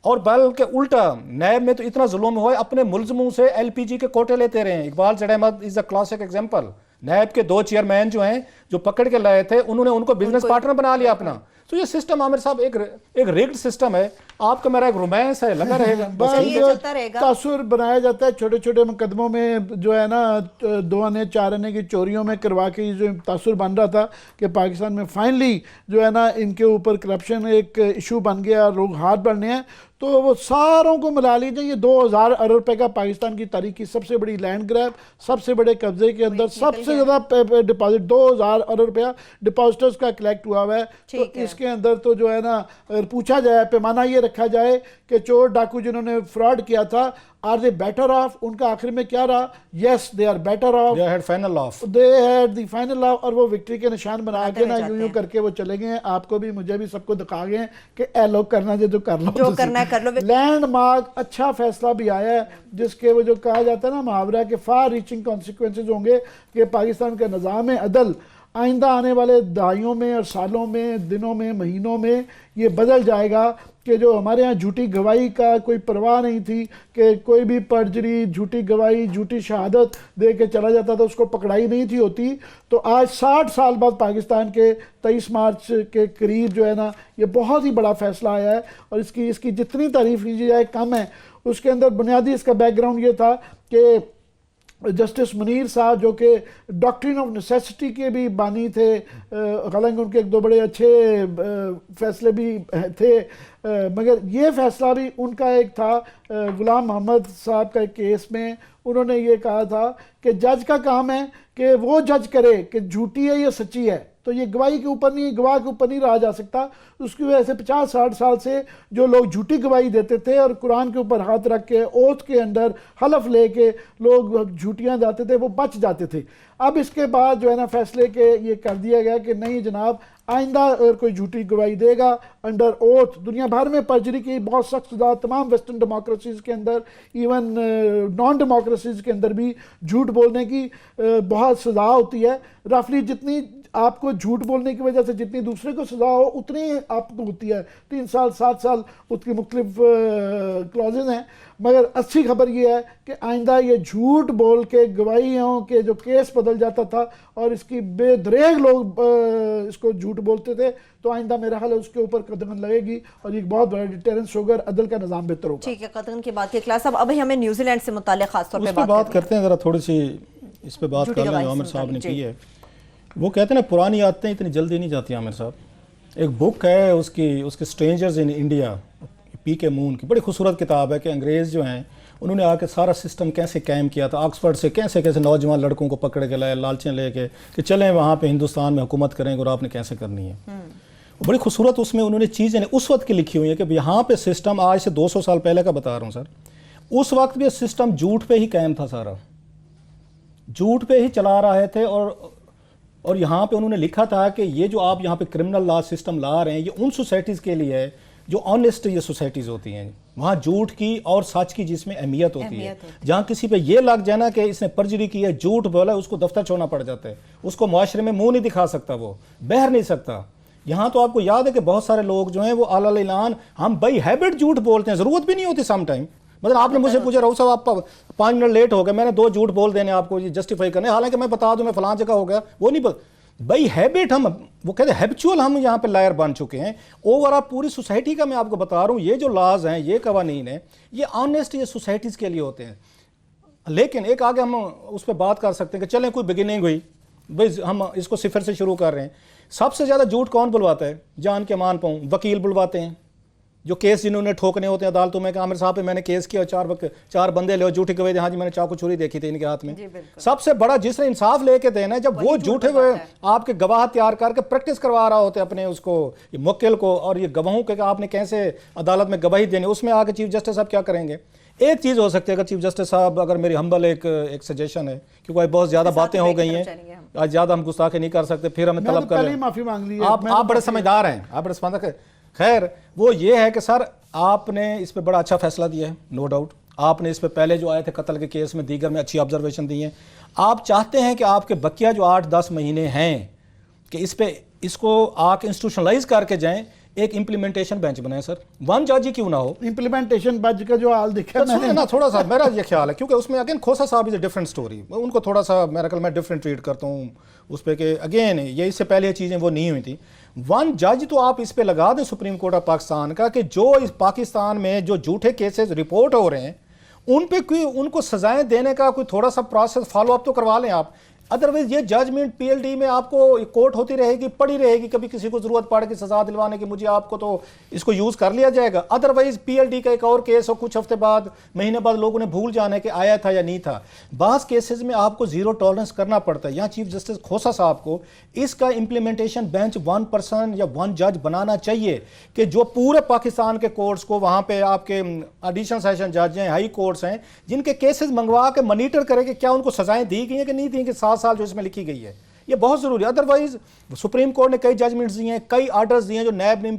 और बल्कि उल्टा नैब में तो इतना जुल्म हुआ है, अपने मुलजमों से LPG के कोटे लेते रहे। इकबाल चढ़ Ahmad is a classic example. NAB के 2 चेयरमैन जो हैं जो पकड़ के लाए थे, उन्होंने उनको बिजनेस पार्टनर बना लिया अपना। तो ये सिस्टम आमिर साहब एक रिग्ड सिस्टम है, आपका मेरा एक रोमांस है लगा रहेगा। बस ये चलता रहेगा। तासुर बनाया जाता है छोटे छोटे मुकदमों में, जो है ना 2 आने 4 आने की चोरियों में करवा के जो तासुर बन रहा था कि पाकिस्तान में फाइनली जो है ना इनके ऊपर करप्शन एक इशू बन गया, लोग हाथ बढ़ने हैं, तो वो सारों को मिला लीजिए ये 2000 अरब रुपए का पाकिस्तान की तारीख की सबसे बड़ी लैंड ग्रैब, सबसे बड़े कब्जे के अंदर सबसे ज़्यादा डिपॉजिट 2000 अरब रुपया डिपॉजिटर्स का कलेक्ट हुआ हुआ है। तो इसके अंदर तो जो है ना अगर पूछा जाए, पैमाना ये रखा जाए कि चोर डाकू जिन्होंने फ्रॉड किया था, आर दे बेटर ऑफ, उनका आखिर में क्या रहा? Yes they are better off, they had final off, they had the final off, और वो विक्ट्री के निशान बना के ना यूं करके वो चले गए हैं। आपको भी मुझे भी सबको दिखा गए हैं कि ए लोग करना जो कर लो, जो करना है कर लो। लैंडमार्क अच्छा फैसला भी आया है जिसके वो जो कहा जाता है ना मुहावरा के फार रीचिंग कॉन्सिक्वेंसेज होंगे कि पाकिस्तान का निज़ाम अदल आइंदा आने वाले दहाइयों में और सालों में, दिनों में, महीनों में ये बदल जाएगा कि जो हमारे यहाँ झूठी गवाही का कोई परवाह नहीं थी कि कोई भी पर्जरी, झूठी गवाही, झूठी शहादत दे के चला जाता था, उसको पकड़ाई नहीं थी होती। तो आज 60 साल बाद पाकिस्तान के 23 मार्च के करीब जो है ना ये बहुत ही बड़ा फैसला आया है, और इसकी जितनी तारीफ की जाए कम है। उसके अंदर बुनियादी इसका बैकग्राउंड ये था कि जस्टिस मुनीर साहब जो कि डॉक्ट्रिन ऑफ नेसेसिटी के भी बानी थे, हालांकि उनके 1-2 बड़े अच्छे फैसले भी थे, मगर ये फैसला भी उनका एक था। गुलाम मोहम्मद साहब का एक केस में उन्होंने ये कहा था कि जज का काम है कि वो जज करे कि झूठी है या सच्ची है, तो ये गवाही के ऊपर नहीं, गवाह के ऊपर नहीं रहा जा सकता। उसकी वजह से 50-60 साल से जो लोग झूठी गवाही देते थे और कुरान के ऊपर हाथ रख के ओथ के अंदर हलफ लेके लोग झूठियाँ जाते थे, वो बच जाते थे। अब इसके बाद जो है ना फैसले के ये कर दिया गया कि नहीं जनाब, आइंदा अगर कोई झूठी गवाही देगा अंडर ओथ, दुनिया भर में पर्जरी की बहुत सख्त सजा, तमाम वेस्टर्न डेमोक्रेसीज़ के अंदर, इवन नॉन डेमोक्रेसीज़ के अंदर भी झूठ बोलने की बहुत सज़ा होती है। रफली जितनी आपको झूठ बोलने की वजह से जितनी दूसरे को सजा हो उतनी आपको होती है, 3 साल 7 साल उसकी मुख्तलिफ क्लॉजेज हैं। मगर अच्छी खबर ये है कि आइंदा ये झूठ बोल के गवाहियों के जो केस बदल जाता था और इसकी बेदरेग लोग इसको झूठ बोलते थे, तो आइंदा मेरा ख्याल है उसके ऊपर कदम लगेगी और एक बहुत बड़ा डिटेरेंस होगा, अदल का निज़ाम बेहतर होगा। ठीक है, कदम की बात की क्लास। अब अभी हमें न्यूजीलैंड से मुताल्लिक़ खासतौर पे बात करते हैं, ज़रा थोड़ी सी इस पे बात कर लें जो आमिर साहब ने की है। वो कहते हैं ना पुरानी आदतें इतनी जल्दी नहीं जाती आमिर साहब। एक बुक है उसके strangers in India, PK. Moon की बड़ी खूबसूरत किताब है कि अंग्रेज़ जो हैं उन्होंने आके सारा सिस्टम कैसे कायम किया था, ऑक्सफर्ड से कैसे कैसे नौजवान लड़कों को पकड़ के लाए, लालचें लेके कि चलें वहाँ पे हिंदुस्तान में हुकूमत करेंगे और आपने कैसे करनी है। बड़ी खूबसूरत उसमें उन्होंने चीज़ें उस वक्त की लिखी हुई है कि यहाँ पे सिस्टम आज से 200 साल पहले का बता रहा हूँ सर, उस वक्त भी सिस्टम झूठ पे ही कायम था, सारा झूठ पे ही चला रहे थे। और यहाँ पे उन्होंने लिखा था कि ये जो आप यहाँ पे क्रिमिनल लॉ सिस्टम ला रहे हैं ये उन सोसाइटीज़ के लिए है जो ऑनेस्ट ये सोसाइटीज़ होती हैं, वहाँ झूठ की और सच की जिसमें अहमियत होती है। जहाँ किसी पे ये लग जाए ना कि इसने पर्जरी की है, झूठ बोला, उसको दफ्तर छोड़ना पड़ जाता है, उसको मुआशरे में मुंह नहीं दिखा सकता, वो बहर नहीं सकता। यहाँ तो आपको याद है कि बहुत सारे लोग जो हैं वो आला ऐलान हम बाई हैबिट झूठ बोलते हैं, ज़रूरत भी नहीं होती सम टाइम। मतलब आपने मुझसे पूछा राउत साहब आप 5 मिनट लेट हो गए, मैंने 2 झूठ बोल देने आपको जस्टिफाई करने, हालांकि मैं बता दूं मैं फलां जगह हो गया, वो नहीं भाई हैबिट, हम वो कहते हैं हैबिचुअल हम यहाँ पे लायर बन चुके हैं। ओवरऑल पूरी सोसाइटी का मैं आपको बता रहा हूँ, ये जो लॉज हैं, ये कवानीन हैं, ये ऑनेस्ट ये सोसाइटीज़ के लिए होते हैं। लेकिन एक आगे हम उस पर बात कर सकते हैं कि चलें कोई बिगिनिंग हुई भाई, हम इसको सिफर से शुरू कर रहे हैं। सबसे ज़्यादा झूठ कौन बुलवाता है? जान के मान पाऊँ, वकील बुलवाते हैं जो केस जिन्होंने ठोकने होते हैं अदालतों में कि आमिर साहब पे मैंने केस किया, 4 बंदे ले झूठी गवाही, हाँ जी मैंने चाकू छुरी देखी थी इनके हाथ में। सबसे बड़ा जिसने इंसाफ लेके देना है, जब वो झूठे हुए आपके गवाह तैयार करके प्रैक्टिस करवा रहा होते अपने उसको मुक्किल को, और ये गवाहों के आपने कैसे अदालत में गवाही देनी, उसमें आके चीफ जस्टिस साहब क्या करेंगे? एक चीज़ हो सकती है, अगर चीफ जस्टिस साहब, अगर मेरी हम्बल एक सजेशन है, क्योंकि बहुत ज़्यादा बातें हो गई हैं, आज ज़्यादा हम गुस्ताखी नहीं कर सकते, फिर हमें तलब कर माफ़ी मांग ली। आप बड़े समझदार हैं, आप बड़े समझदार। खैर वो ये है कि सर आपने इस पर बड़ा अच्छा फैसला दिया है, नो डाउट। आपने इस पर पहले जो आए थे कत्ल के केस में, दीगर में अच्छी ऑब्जर्वेशन दी है। आप चाहते हैं कि आपके बकिया जो 8-10 महीने हैं कि इसको आके इंस्टीट्यूशनलाइज करके जाएं, एक इम्प्लीमेंटेशन बेंच बनाए सर, वन जज ही क्यों ना हो। इम्प्लीमेंटेशन बज का जो हाल देखा मैंने ना थोड़ा सा मेरा ये ख्याल है, क्योंकि उसमें अगेन खोसा साहब इज अ डिफरेंट स्टोरी, उनको थोड़ा सा मेरा ख्याल मैं डिफरेंट ट्रीट करता हूँ उस पर कि अगेन ये इससे पहले ये चीज़ें वो नहीं हुई थी। वन जज तो आप इस पे लगा दें सुप्रीम कोर्ट ऑफ पाकिस्तान का कि जो इस पाकिस्तान में जो झूठे केसेस रिपोर्ट हो रहे हैं उन पे कोई उनको सजाएं देने का कोई थोड़ा सा प्रोसेस फॉलो अप तो करवा लें आप। अदरवाइज ये जजमेंट पीएलडी में आपको कोर्ट होती रहेगी, पड़ी रहेगी, कभी किसी को जरूरत पड़ेगी सजा दिलवाने की मुझे आपको तो इसको यूज कर लिया जाएगा। अदरवाइज पीएलडी का एक और केस हो कुछ हफ्ते बाद महीने बाद लोगों ने भूल जाने के आया था या नहीं था। बास केसेस में आपको जीरो टॉलरेंस करना पड़ता है। यहाँ चीफ जस्टिस खोसा साहब को इसका इंप्लीमेंटेशन बेंच 1 पर्सन या 1 जज बनाना चाहिए कि जो पूरे पाकिस्तान के कोर्ट्स को वहां पे आपके एडिशनल सेशन जज हैं, हाई कोर्ट्स हैं, जिनके केसेस मंगवा के मॉनिटर करें कि क्या उनको सजाएं दी गई हैं कि नहीं दी कि 7 साल जो इसमें लिखी गई है, ये बहुत जरूरी है। अदरवाइज सुप्रीम कोर्ट ने कई जजमेंट्स दिए हैं, कई ऑर्डर्स दिए हैं जो नैब ने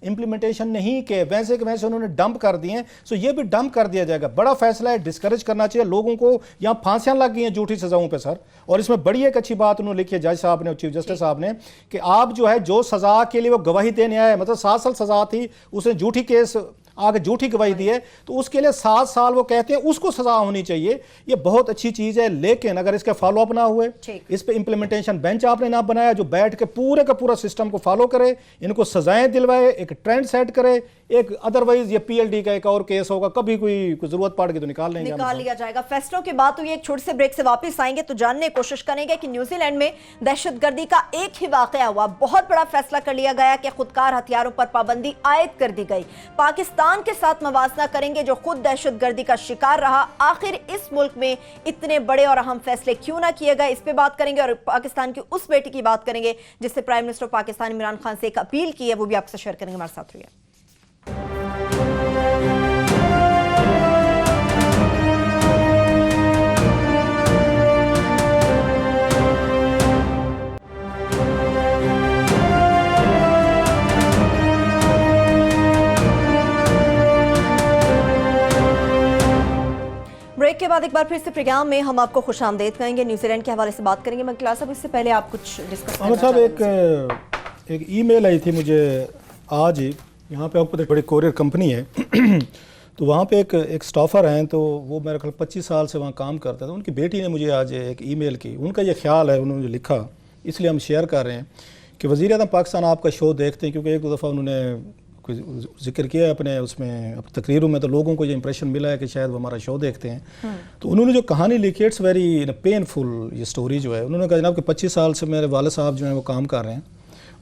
इंप्लीमेंटेशन नहीं किए, वैसे के वैसे उन्होंने डंप कर दिए हैं। सो ये भी डंप कर दिया जाएगा। बड़ा फैसला है, डिस्करेज करना चाहिए लोगों को। यहाँ फांसियां लग गई हैं झूठी सजाओं पे सर, और इसमें बड़ी एक अच्छी बात उन्होंने लिखी है जज साहब ने और चीफ जस्टिस साहब ने कि आप जो है जो सजा के लिए वो गवाही देने आए, मतलब 7 साल सजा थी, उसने झूठी केस आगे झूठी गवाही दी है तो उसके लिए 7 साल वो कहते हैं उसको सजा होनी चाहिए। ये बहुत अच्छी चीज है, लेकिन अगर इसके फॉलो अप ना हुए, इस पे इंप्लीमेंटेशन बेंच आपने ना बनाया जो बैठ के पूरे का पूरा सिस्टम को फॉलो करे, इनको सजाएं दिलवाए, एक ट्रेंड सेट करे, एक अदरवाइज ये पीएलडी का एक और केस होगा, कभी कोई जरूरत पड़ेगी तो निकाल लिया जाएगा। फैसलों की बात हुई, एक छोटे से ब्रेक से वापस आएंगे तो जानने की कोशिश करेंगे कि न्यूजीलैंड में दहशतगर्दी का एक ही वाकया हुआ, बहुत बड़ा फैसला कर लिया गया कि खुदकार हथियारों पर पाबंदी आयद कर दी गई। पाकिस्तान के साथ मवासना करेंगे जो खुद दहशतगर्दी का शिकार रहा। आखिर इस मुल्क में इतने बड़े और अहम फैसले क्यों ना किए गए, इस पे बात करेंगे। और पाकिस्तान की उस बेटी की बात करेंगे जिससे प्राइम मिनिस्टर पाकिस्तान इमरान खान से एक अपील की है, वो भी आपसे शेयर करेंगे। हमारे साथ रहिए। ब्रेक के बाद एक बार फिर से प्रोग्राम में हम आपको खुशामदीद कहेंगे। न्यूजीलैंड के हवाले से बात करेंगे। मैं क्लास साहब इससे पहले आप कुछ डिस्कस अमर साहब एक ईमेल आई थी मुझे आज ही, यहाँ पे आपको बड़ी कोरियर कंपनी है तो वहाँ पे एक स्टाफर हैं, तो वो मेरे ख्याल 25 साल से वहाँ काम करता था। उनकी बेटी ने मुझे आज एक ईमेल की, उनका ये ख्याल है, उन्होंने लिखा, इसलिए हम शेयर कर रहे हैं कि वज़ीर-ए-आज़म पाकिस्तान आपका शो देखते हैं, क्योंकि एक दो दफ़ा उन्होंने जिक्र किया अपने उसमें तकरीरों में, तो लोगों को ये इंप्रेशन मिला है कि शायद वो हमारा शो देखते हैं। तो उन्होंने जो कहानी लिखी, इट्स वेरी पेनफुल ये स्टोरी जो है। उन्होंने कहा जनाब कि 25 साल से मेरे वाले साहब जो हैं वो काम कर रहे हैं,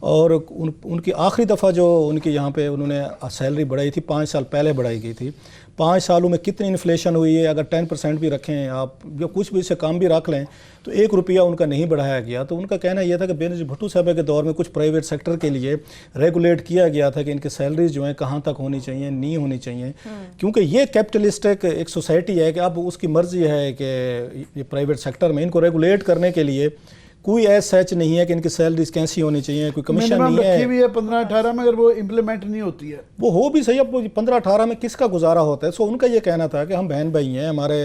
और उनकी आखिरी दफ़ा जो उनकी यहाँ पे उन्होंने सैलरी बढ़ाई थी 5 साल पहले बढ़ाई गई थी। 5 सालों में कितनी इन्फ्लेशन हुई है, अगर 10% भी रखें आप, जो कुछ भी इससे कम भी रख लें, तो 1 रुपया उनका नहीं बढ़ाया गया। तो उनका कहना यह था कि बेनज़ीर भुट्टो साहब के दौर में कुछ प्राइवेट सेक्टर के लिए रेगुलेट किया गया था कि इनकी सैलरीज जो हैं कहाँ तक होनी चाहिए, नहीं होनी चाहिए, क्योंकि ये कैपिटलिस्टिक एक सोसाइटी है कि अब उसकी मर्जी है कि ये प्राइवेट सेक्टर में इनको रेगुलेट करने के लिए कोई ऐसा सच नहीं है कि इनकी सैलरीज कैसी होनी चाहिए, कोई कमीशन नहीं है। भी है 15-18 में, अगर वो इम्प्लीमेंट नहीं होती है, वो हो भी सही, अब 15-18 में किसका गुजारा होता है। सो उनका ये कहना था कि हम बहन भाई हैं, हमारे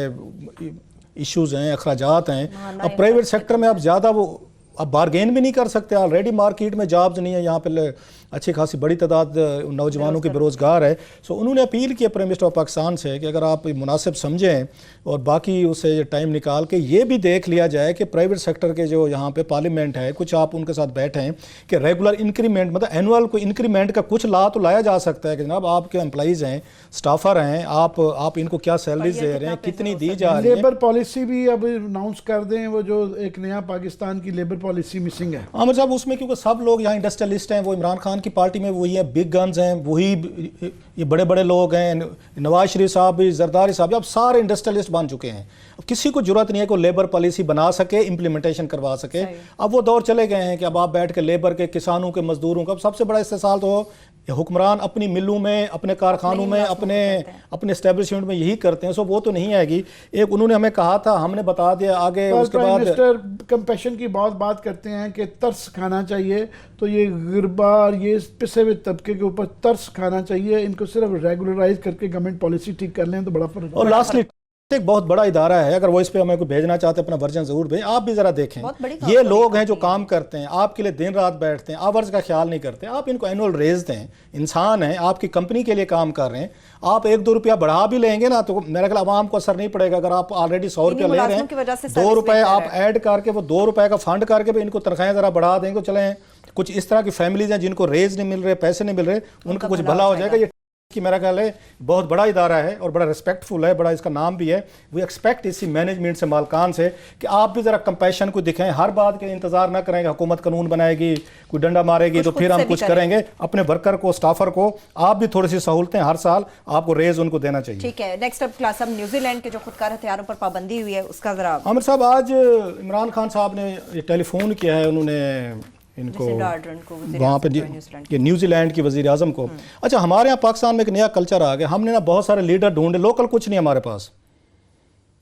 इश्यूज हैं, अखराजात हैं। अब प्राइवेट सेक्टर में आप ज़्यादा वो अब बारगेन भी नहीं कर सकते, ऑलरेडी मार्केट में जॉब्स नहीं है, यहाँ पे अच्छी खासी बड़ी तादाद नौजवानों की बेरोज़गार है। सो उन्होंने अपील की प्राइम मिनिस्टर ऑफ पाकिस्तान से कि अगर आप मुनासिब समझें और बाकी उसे टाइम निकाल के ये भी देख लिया जाए कि प्राइवेट सेक्टर के जो यहाँ पे पार्लियामेंट है, कुछ आप उनके साथ बैठें कि रेगुलर इंक्रीमेंट, मतलब एनुअल को इंक्रीमेंट का कुछ ला तो लाया जा सकता है कि जनाब आपके एम्प्लॉइज़ हैं, स्टाफर हैं, आप इनको क्या सैलरीज दे रहे हैं, कितनी दी जा रही है। लेबर पॉलिसी भी अब अनाउंस कर दें, वो जो एक नया पाकिस्तान की लेबर पॉलिसी मिसिंग है। आमिर साहब उसमें क्योंकि सब लोग यहाँ इंडस्ट्रियलिस्ट हैं, वो इमरान खान की पार्टी में वही है, बिग गन्स हैं, वही ये बड़े बड़े लोग हैं, नवाज शरीफ साहब भी, जरदारी साहब भी, अब सारे इंडस्ट्रियलिस्ट बन चुके हैं। अब किसी को जरूरत नहीं है कि लेबर पॉलिसी बना सके, इंप्लीमेंटेशन करवा सके। अब वो दौर चले गए हैं कि अब आप बैठ के लेबर के, किसानों के, मजदूरों का, सबसे बड़ा इस्तेसाल तो हुक्मरान अपनी मिलों में, अपने कारखानों में, अपने एस्टेब्लिशमेंट में यही करते हैं। सो वो तो नहीं आएगी। एक उन्होंने हमें कहा था, हमने बता दिया आगे, उसके बाद मिनिस्टर कंपैशन की बहुत बात करते हैं कि तरस खाना चाहिए, तो ये गुरबा और ये पिसे हुए तबके के ऊपर तरस खाना चाहिए, इनको सिर्फ रेगुलराइज करके गवर्नमेंट पॉलिसी ठीक कर लें तो बड़ा फर्क। और लास्टली एक बहुत बड़ा इदारा है, अगर वो इस पे हमें को भेजना चाहते हैं अपना वर्जन जरूर भेजें। आप भी जरा देखें, बहुत बड़ी ये लोग हैं जो काम करते हैं, आपके लिए दिन रात बैठते हैं, आवर्स का ख्याल नहीं करते। आप इनको एनुअल रेज दें, इंसान हैं, आपकी कंपनी के लिए काम कर रहे हैं। आप 1-2 रुपया बढ़ा भी लेंगे ना तो मेरा ख्याल आवाम को असर नहीं पड़ेगा। अगर आप ऑलरेडी 100 रुपया ले रहे हैं, 2 रुपए आप ऐड करके, वो 2 रुपए का फंड करके भी इनको तनख्वाहें जरा बढ़ा देंगे, चलें कुछ इस तरह की फैमिलीज हैं जिनको रेज नहीं मिल रहे, पैसे नहीं मिल रहे, उनको कुछ भला हो जाएगा। ये कि मेरा ख्याल है बहुत बड़ा इदारा है और बड़ा रिस्पेक्टफुल है, बड़ा इसका नाम भी है। वी एक्सपेक्ट इसी मैनेजमेंट से, मालकान से, कि आप भी ज़रा कंपैशन को दिखाएं। हर बात के इंतजार ना करेंगे हुकूमत कानून बनाएगी, कोई डंडा मारेगी तो फिर हम कुछ करेंगे। अपने वर्कर को, स्टाफर को आप भी थोड़ी सी सहूलतें हर साल आपको रेज उनको देना चाहिए। ठीक है, नेक्स्ट अप क्लास, अब न्यूजीलैंड के जो खुदकार हथियारों पर पाबंदी हुई है उसका जरा। आमिर साहब, आज इमरान खान साहब ने ये टेलीफोन किया है, उन्होंने इनको वहाँ पे ये न्यूजीलैंड की वज़ीर आज़म को। अच्छा, हमारे यहाँ पाकिस्तान में एक नया कल्चर आ गया, हमने ना बहुत सारे लीडर ढूंढे, लोकल कुछ नहीं हमारे पास।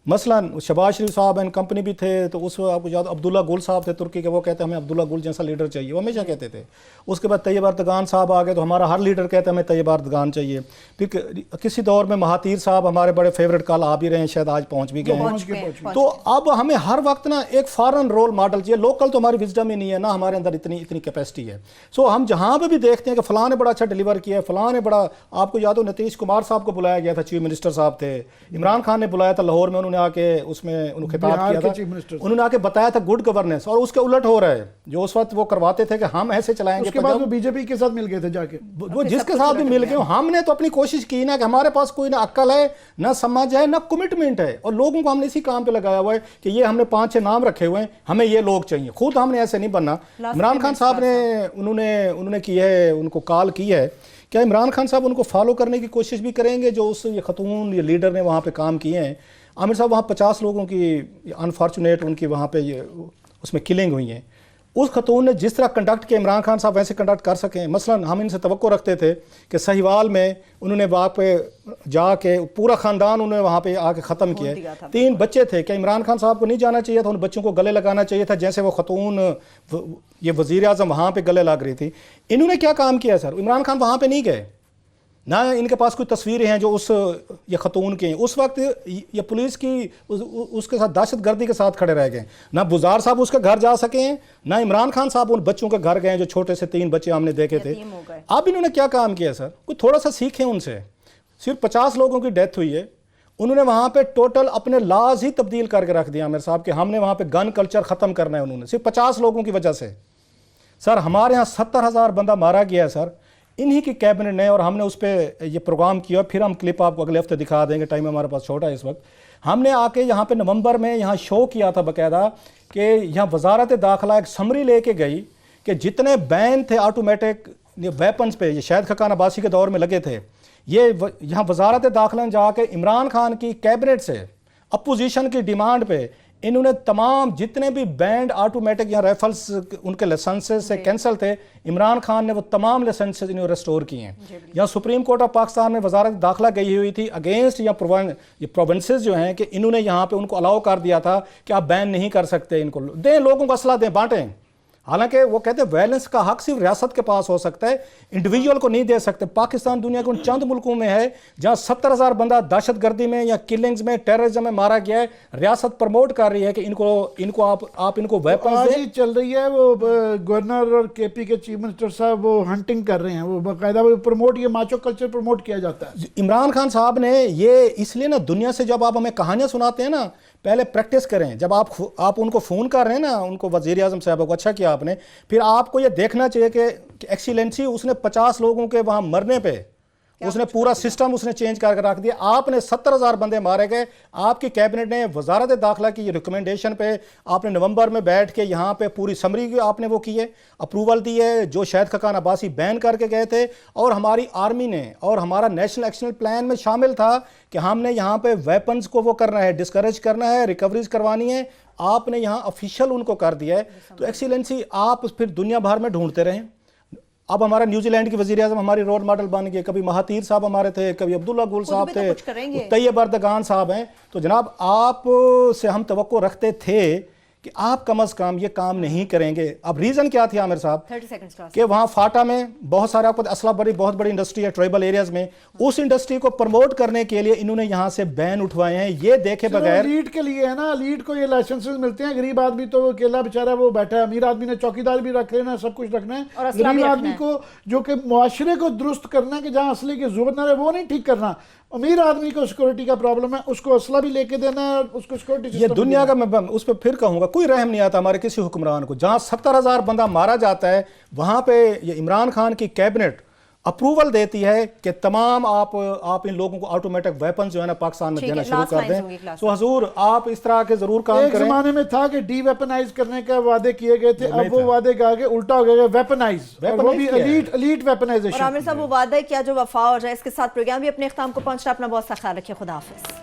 मसलन शहबाज शरीफ साहब एंड कंपनी भी थे, तो उस आपको याद अब्दुल्ला गुल साहब थे तुर्की के, वो कहते हैं हमें अब्दुल्ला गुल जैसा लीडर चाहिए, वो हमेशा कहते थे। उसके बाद तैयब अर्दगान साहब आ गए, तो हमारा हर लीडर कहते हैं हमें तैयब अर्दगान चाहिए। फिर किसी दौर में महातीर साहब हमारे बड़े फेवरेट, कल आ भी रहे हैं, शायद आज पहुँच भी गए हैं। तो अब हमें हर वक्त ना एक फॉरेन रोल मॉडल चाहिए। लोकल तो हमारी विजडम ही नहीं है ना, हमारे अंदर इतनी कैपेसिटी है। सो हम जहाँ पर भी देखते हैं कि फ़लाँ ने बड़ा अच्छा डिलीवर किया है, फ़लाँ ने बड़ा, आपको याद हो नीतीश कुमार साहब को बुलाया गया था, चीफ मिनिस्टर साहब थे, इमरान खान ने बुलाया था लाहौर में, उन्होंने आके उसमें उन्होंने खिताब किया था, उन्होंने आके बताया था गुड गवर्नेंस, और उसके उलट हो रहा है। जो उस वक्त वो करवाते थे कि हम ऐसे चलाएंगे, उसके बाद वो बीजेपी के साथ मिल गए थे जाके, वो जिसके साथ भी मिल गए। हमने तो अपनी कोशिश की ना कि हमारे पास कोई ना अक्ल है, ना समझ है, ना कमिटमेंट है, और लोगों को हमने इसी काम पे लगाया हुआ है कि ये हमने 5-6 नाम रखे हुए हैं, हमें ये लोग चाहिए, खुद हमने ऐसे नहीं बनना। इमरान खान साहब ने उन्होंने की है, उनको कॉल की है, क्या इमरान खान साहब उनको फॉलो करने की कोशिश भी करेंगे जो उस ये खतून, ये लीडर ने वहाँ पे काम किए हैं। आमिर साहब, वहाँ 50 लोगों की अनफॉर्चुनेट उनकी वहाँ पे ये उसमें किलिंग हुई है। उस खतून ने जिस तरह कंडक्ट किया, इमरान खान साहब वैसे कंडक्ट कर सकें। मसलन हम इनसे तवक्को रखते थे कि सहीवाल में उन्होंने वहाँ पे जाके पूरा ख़ानदान उन्होंने वहाँ पे आके ख़त्म किया। 3 बच्चे थे, क्या इमरान खान साहब को नहीं जाना चाहिए था? उन बच्चों को गले लगाना चाहिए था, जैसे वो खतून ये वज़ीर आज़म वहाँ पर गले लग रही थी। इन्होंने क्या काम किया सर? इमरान खान वहाँ पर नहीं गए, ना इनके पास कोई तस्वीरें हैं जो उस ये खतून के हैं। उस वक्त ये पुलिस की उसके साथ दहशतगर्दी के साथ खड़े रह गए। ना बुज़ार साहब उसके घर जा सके हैं, ना इमरान खान साहब उन बच्चों के घर गए जो छोटे से 3 बच्चे हमने देखे थे। अब इन्होंने क्या काम किया सर? कुछ थोड़ा सा सीखें उनसे। सिर्फ 50 लोगों की डेथ हुई है, उन्होंने वहाँ पे टोटल अपने लाज ही तब्दील करके रख दिया मेरे साहब कि हमने वहाँ पे गन कल्चर ख़त्म करना है। उन्होंने सिर्फ 50 लोगों की वजह से सर हमारे यहाँ 70,000 बंदा मारा गया है सर, इन्हीं की कैबिनेट ने। और हमने उस पर ये प्रोग्राम किया, फिर हम क्लिप आपको अगले हफ्ते दिखा देंगे, टाइम हमारे पास छोटा है इस वक्त। हमने आके यहाँ पे नवंबर में यहाँ शो किया था बाकायदा कि यहाँ वजारत दाखिला एक समरी लेके गई कि जितने बैन थे ऑटोमेटिक वेपन्स पे, ये शायद खकान अब्बासी के दौर में लगे थे, ये यहाँ वजारत दाखिला ने जाके इमरान खान की कैबिनेट से अपोजिशन की डिमांड पे इन्होंने तमाम जितने भी बैंड ऑटोमेटिक या राइफल्स उनके लाइसेंसेस से कैंसिल थे, इमरान खान ने वो तमाम लाइसेंसेस इन्होंने रेस्टोर किए हैं। यहाँ सुप्रीम कोर्ट ऑफ पाकिस्तान में वजारत दाखिला गई हुई थी अगेंस्ट या ये प्रोविंसेस जो हैं कि इन्होंने यहाँ पे उनको अलाउ कर दिया था कि आप बैन नहीं कर सकते, इनको दें, लोगों को असला दें, बांटें। हालांकि वो कहते हैं वायलेंस का हक सिर्फ रियासत के पास हो सकता है, इंडिविजुअल को नहीं दे सकते। पाकिस्तान दुनिया के उन चंद मुल्कों में है जहां 70,000 बंदा दहशतगर्दी में या किलिंग्स में, टेररिज्म में मारा गया है। रियासत प्रमोट कर रही है कि इनको आप इनको वेपन्स दें। चल रही है वो गवर्नर और केपी के चीफ मिनिस्टर साहब वो हंटिंग कर रहे हैं, वो बाकायदा वो प्रमोट, ये माचो कल्चर प्रमोट किया जाता है। इमरान खान साहब ने ये इसलिए ना दुनिया से जब आप हमें कहानियां सुनाते हैं ना, पहले प्रैक्टिस करें। जब आप उनको फ़ोन कर रहे हैं ना, उनको वज़ीर आज़म साहब को, अच्छा किया आपने, फिर आपको ये देखना चाहिए कि एक्सीलेंसी उसने 50 लोगों के वहाँ मरने पे उसने पूरा सिस्टम उसने चेंज करके रख दिया। आपने 70,000 बंदे मारे गए, आपकी कैबिनेट ने वजारत दाखिला की रिकमेंडेशन पे आपने नवंबर में बैठ के यहाँ पे पूरी समरी आपने वो की है, अप्रूवल दी है, जो शायद खकान अब्बासी बैन करके गए थे। और हमारी आर्मी ने और हमारा नेशनल एक्शन प्लान में शामिल था कि हमने यहाँ पे वेपन्स को वो करना है, डिस्करेज करना है, रिकवरीज करवानी है। आपने यहाँ ऑफिशियल उनको कर दिया है। तो एक्सीलेंसी आप फिर दुनिया भर में ढूंढते रहें। अब हमारा न्यूजीलैंड की वज़ीर आज़म हमारी रोल मॉडल बन गए। कभी महातीर साहब हमारे थे, कभी अब्दुल्ला गुल साहब थे, तैयब अर्दगान साहब हैं। तो जनाब आप से हम तवक्को रखते थे कि कि आप कम अज़ कम ये काम नहीं करेंगे। अब रीज़न क्या थी आमिर साहब 30 सेकंड्स का कि वहाँ फाटा में बहुत सारे आपको असला बड़ी बहुत बड़ी इंडस्ट्री है ट्राइबल एरियाज में, उस इंडस्ट्री को प्रमोट करने के लिए इन्होंने यहाँ से बैन उठवाए हैं, ये देखे बगैर। लीड के लिए है ना, लीड को ये लाइसेंसेस मिलते हैं, गरीब आदमी तो वो अकेला बेचारा वो बैठा है, अमीर आदमी ने चौकीदार भी रख लेना, सब कुछ रखना और है, असला भी गरीब रखना आदमी है। को जो कि मुआशरे को दुरुस्त करना है कि जहाँ असले की जरूरत ना रहे वो नहीं ठीक करना। अमीर आदमी को सिक्योरिटी का प्रॉब्लम है, उसको असला भी लेके देना है, उसको सिक्योरिटी। ये दुनिया का, मैं उस पर फिर कहूंगा, कोई रहम नहीं आता हमारे किसी हुक्मरान को। जहां 70,000 बंदा मारा जाता है वहां पे ये इमरान खान की कैबिनेट अप्रूवल देती है कि तमाम आप इन लोगों को ऑटोमेटिक वेपन जो है ना पाकिस्तान में ठीक देना है, शुरू last कर lines होंगी दें। क्लास तो हजूर आप इस तरह के जरूर काम एक करें। जमाने में था कि डी वेपनाइज करने के वादे किए गए थे, अब वो वादे के आगे उल्टा हो गया, वेपनाइज, और वो भी किया है। एलीट और वेपनाइजेशन। आमिर साहब वो वादा है क्या जो वफा हो जाए। इसके साथ प्रोग्राम भी अपने इख्ताम को पहुंच रहा है। अपना बहुत सा ख्याल रखिए। खुदा हाफिज।